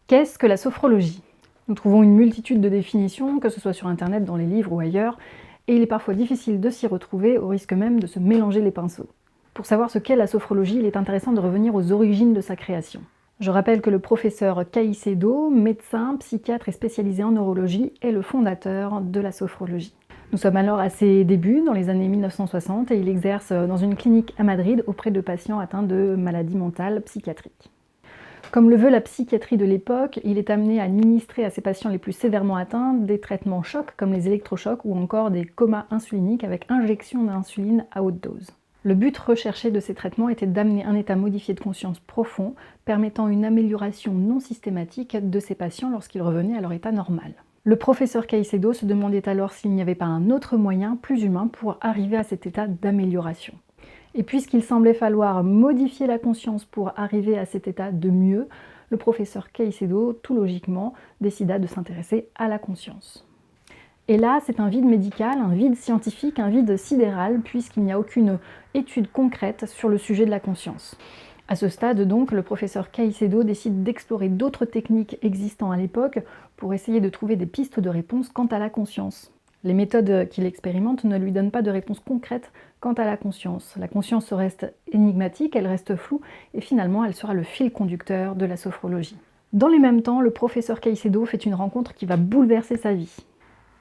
Qu'est-ce que la sophrologie? Nous trouvons une multitude de définitions, que ce soit sur internet, dans les livres ou ailleurs, et il est parfois difficile de s'y retrouver, au risque même de se mélanger les pinceaux. Pour savoir ce qu'est la sophrologie, il est intéressant de revenir aux origines de sa création. Je rappelle que le professeur Caicedo, médecin, psychiatre et spécialisé en neurologie, est le fondateur de la sophrologie. Nous sommes alors à ses débuts, dans les années 1960, et il exerce dans une clinique à Madrid auprès de patients atteints de maladies mentales psychiatriques. Comme le veut la psychiatrie de l'époque, il est amené à administrer à ses patients les plus sévèrement atteints des traitements chocs comme les électrochocs ou encore des comas insuliniques avec injection d'insuline à haute dose. Le but recherché de ces traitements était d'amener un état modifié de conscience profond, permettant une amélioration non systématique de ces patients lorsqu'ils revenaient à leur état normal. Le professeur Caicedo se demandait alors s'il n'y avait pas un autre moyen plus humain pour arriver à cet état d'amélioration. Et puisqu'il semblait falloir modifier la conscience pour arriver à cet état de mieux, le professeur Caicedo, tout logiquement, décida de s'intéresser à la conscience. Et là, c'est un vide médical, un vide scientifique, un vide sidéral, puisqu'il n'y a aucune étude concrète sur le sujet de la conscience. À ce stade, donc, le professeur Caicedo décide d'explorer d'autres techniques existant à l'époque pour essayer de trouver des pistes de réponse quant à la conscience. Les méthodes qu'il expérimente ne lui donnent pas de réponse concrète quant à la conscience. La conscience reste énigmatique, elle reste floue, et finalement, elle sera le fil conducteur de la sophrologie. Dans les mêmes temps, le professeur Caicedo fait une rencontre qui va bouleverser sa vie.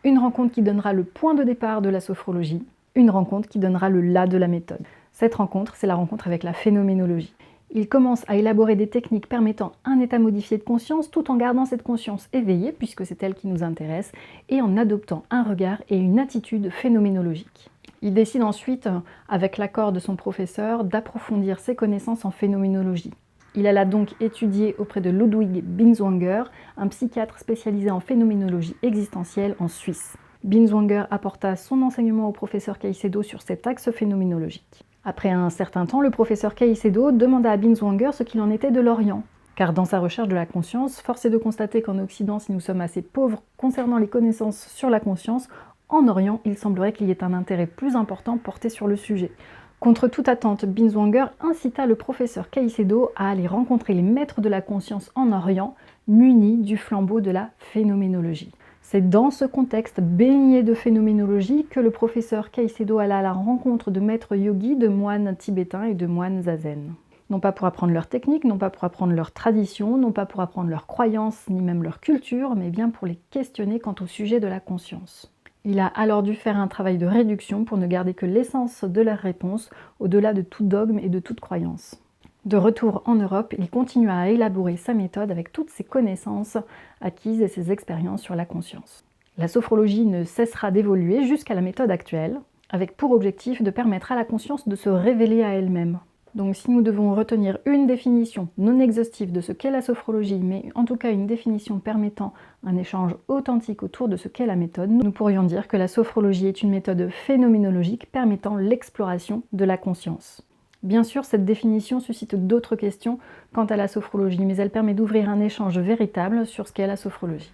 Une rencontre qui donnera le point de départ de la sophrologie, une rencontre qui donnera le là de la méthode. Cette rencontre, c'est la rencontre avec la phénoménologie. Il commence à élaborer des techniques permettant un état modifié de conscience tout en gardant cette conscience éveillée, puisque c'est elle qui nous intéresse, et en adoptant un regard et une attitude phénoménologique. Il décide ensuite, avec l'accord de son professeur, d'approfondir ses connaissances en phénoménologie. Il alla donc étudier auprès de Ludwig Binswanger, un psychiatre spécialisé en phénoménologie existentielle en Suisse. Binswanger apporta son enseignement au professeur Caicedo sur cet axe phénoménologique. Après un certain temps, le professeur Caicedo demanda à Binswanger ce qu'il en était de l'Orient. Car dans sa recherche de la conscience, force est de constater qu'en Occident, si nous sommes assez pauvres concernant les connaissances sur la conscience, en Orient, il semblerait qu'il y ait un intérêt plus important porté sur le sujet. Contre toute attente, Binswanger incita le professeur Caicedo à aller rencontrer les maîtres de la conscience en Orient, munis du flambeau de la phénoménologie. C'est dans ce contexte baigné de phénoménologie que le professeur Caicedo alla à la rencontre de maîtres yogis, de moines tibétains et de moines zazen. Non pas pour apprendre leur technique, non pas pour apprendre leur tradition, non pas pour apprendre leurs croyances, ni même leur culture, mais bien pour les questionner quant au sujet de la conscience. Il a alors dû faire un travail de réduction pour ne garder que l'essence de leurs réponses, au-delà de tout dogme et de toute croyance. De retour en Europe, il continua à élaborer sa méthode avec toutes ses connaissances acquises et ses expériences sur la conscience. La sophrologie ne cessera d'évoluer jusqu'à la méthode actuelle, avec pour objectif de permettre à la conscience de se révéler à elle-même. Donc si nous devons retenir une définition non exhaustive de ce qu'est la sophrologie, mais en tout cas une définition permettant un échange authentique autour de ce qu'est la méthode, nous pourrions dire que la sophrologie est une méthode phénoménologique permettant l'exploration de la conscience. Bien sûr, cette définition suscite d'autres questions quant à la sophrologie, mais elle permet d'ouvrir un échange véritable sur ce qu'est la sophrologie.